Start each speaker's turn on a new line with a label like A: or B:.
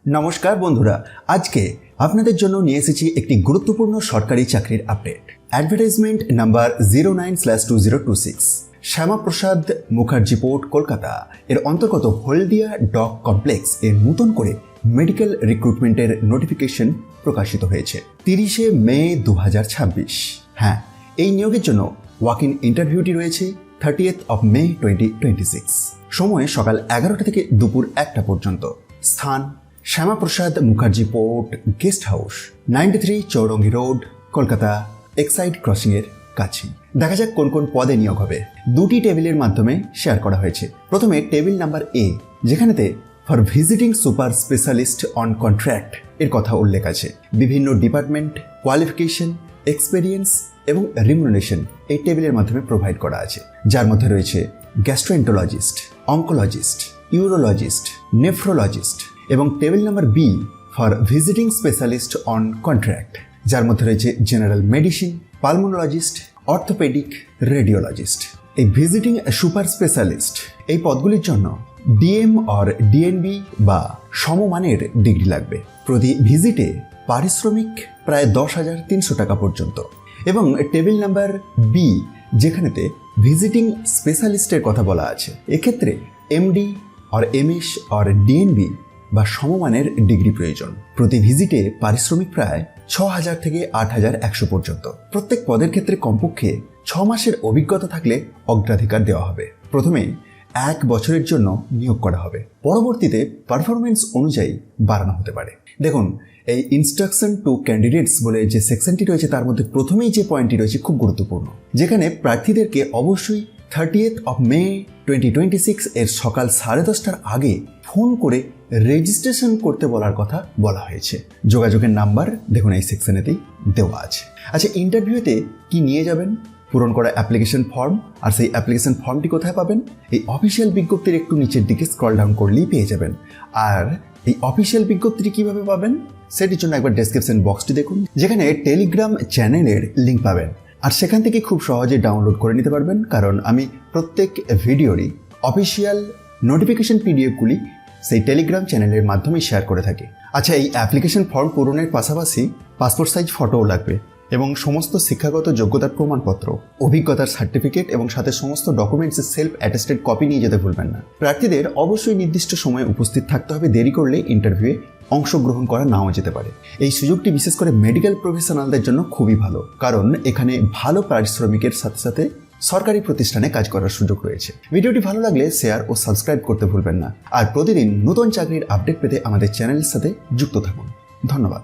A: নমস্কার বন্ধুরা, আজকে আপনাদের জন্য নিয়ে এসেছি একটি গুরুত্বপূর্ণ সরকারি চাকরির update. Advertisement number 09/2026 Shyama Prasad Mukherjee port Kolkata এর অন্তর্গত হলদিয়া ডক কমপ্লেক্স এর নতুন করে মেডিকেল রিক্রুটমেন্টের নোটিফিকেশন প্রকাশিত হয়েছে 30 মে 2026। হ্যাঁ, এই নিয়োগের জন্য ওয়াক ইন ইন্টারভিউটি রয়েছে 30 মে 2026। সময় সকাল 11টা থেকে দুপুর 1টা পর্যন্ত। স্থান Shyama Prasad Mukherjee port guest house, 93 Chowringhee road, Kolkata, Exide crossing এর কাছে। দেখা যাক কোন কোন পদে নিয়োগ হবে। দুটি টেবিলের মাধ্যমে শেয়ার করা হয়েছে। প্রথমে টেবিল নাম্বার এ, যেখানেতে for visiting super specialist on contract এর কথা উল্লেখ আছে। বিভিন্ন ডিপার্টমেন্ট, কোয়ালিফিকেশন, এক্সপেরিয়েন্স এবং রিমুনারেশন এই টেবিলের মাধ্যমে প্রোভাইড করা আছে, যার মধ্যে রয়েছে গ্যাস্ট্রোএন্টোলজিস্ট, অঙ্কোলজিস্ট, ইউরোলজিস্ট, নেফ্রোলজিস্ট। এবং table number B for visiting specialist on contract, যার মধ্যে রয়েছে general medicine, pulmonologist, orthopaedic, radiologist. এই ভিজিটিং সুপার স্পেশালিস্ট এই পদগুলির জন্য ডিএম অর ডিএনবি বা সমমানের ডিগ্রি লাগবে। প্রতি ভিজিটে পারিশ্রমিক প্রায় 10,300 টাকা পর্যন্ত। এবং টেবিল নাম্বার বি, যেখানেতে ভিজিটিং স্পেশালিস্টের কথা বলা আছে, এক্ষেত্রে MD or MS or DNB বা সমমানের ডিগ্রি প্রয়োজন। প্রতি ভিজিটে পারিশ্রমিক প্রায় 6,000 থেকে 8,100 পর্যন্ত। প্রত্যেক পদের ক্ষেত্রে কমপক্ষে 6 মাসের অভিজ্ঞতা থাকলে অগ্রাধিকার দেওয়া হবে। প্রথমে 1 বছরের জন্য নিয়োগ করা হবে, পরবর্তীতে পারফরমেন্স অনুযায়ী বাড়ানো হতে পারে। দেখুন, এই ইনস্ট্রাকশন টু ক্যান্ডিডেটস বলে যে সেকশনটি রয়েছে, তার মধ্যে প্রথমেই যে পয়েন্টটি রয়েছে খুব গুরুত্বপূর্ণ, যেখানে প্রার্থীদেরকে অবশ্যই 30 মে 2026 এর সকাল 10:30টার আগে ফোন করে রেজিস্ট্রেশন করতে বলার কথা বলা হয়েছে। যোগাযোগের নাম্বার দেখুন এই সেকশনেতেই দেওয়া আছে। আচ্ছা, ইন্টারভিউতে কি নিয়ে যাবেন? পূরণ করা অ্যাপ্লিকেশন ফর্ম। আর সেই অ্যাপ্লিকেশন ফর্মটি কোথায় পাবেন? এই অফিসিয়াল বিজ্ঞপ্তির একটু নিচের দিকে স্ক্রল ডাউন করলেই পেয়ে যাবেন। আর এই অফিসিয়াল বিজ্ঞপ্তিটি কিভাবে পাবেন সেটির জন্য একবার ডেসক্রিপশন বক্সটি দেখুন, যেখানে টেলিগ্রাম চ্যানেলের লিঙ্ক পাবেন। আর সেখান থেকে খুব সহজে ডাউনলোড করে নিতে পারবেন, কারণ আমি প্রত্যেক ভিডিওরই অফিসিয়াল নোটিফিকেশন পিডিএফগুলি সেই টেলিগ্রাম চ্যানেলের মাধ্যমে শেয়ার করে থাকি। আচ্ছা, এই অ্যাপ্লিকেশন ফর্ম পূরণের পাশাপাশি পাসপোর্ট সাইজ ফটোও লাগবে এবং সমস্ত শিক্ষাগত যোগ্যতার প্রমাণপত্র, অভিজ্ঞতার সার্টিফিকেট এবং সাথে সমস্ত ডকুমেন্টসের সেলফ অ্যাটেস্টেড কপি নিয়ে যেতে ভুলবেন না। প্রার্থীদের অবশ্যই নির্দিষ্ট সময়ে উপস্থিত থাকতে হবে, দেরি করলে ইন্টারভিউয়ে অংশগ্রহণ করা নাও যেতে পারে। এই সুযোগটি বিশেষ করে মেডিকেল প্রফেশনালদের জন্য খুবই ভালো, কারণ এখানে ভালো পারিশ্রমিকের সাথে সাথে সরকারি প্রতিষ্ঠানে কাজ করার সুযোগ রয়েছে। ভিডিওটি ভালো লাগলে শেয়ার ও সাবস্ক্রাইব করতে ভুলবেন না। আর প্রতিদিন নতুন চাকরির আপডেট পেতে আমাদের চ্যানেলের সাথে যুক্ত থাকুন। ধন্যবাদ।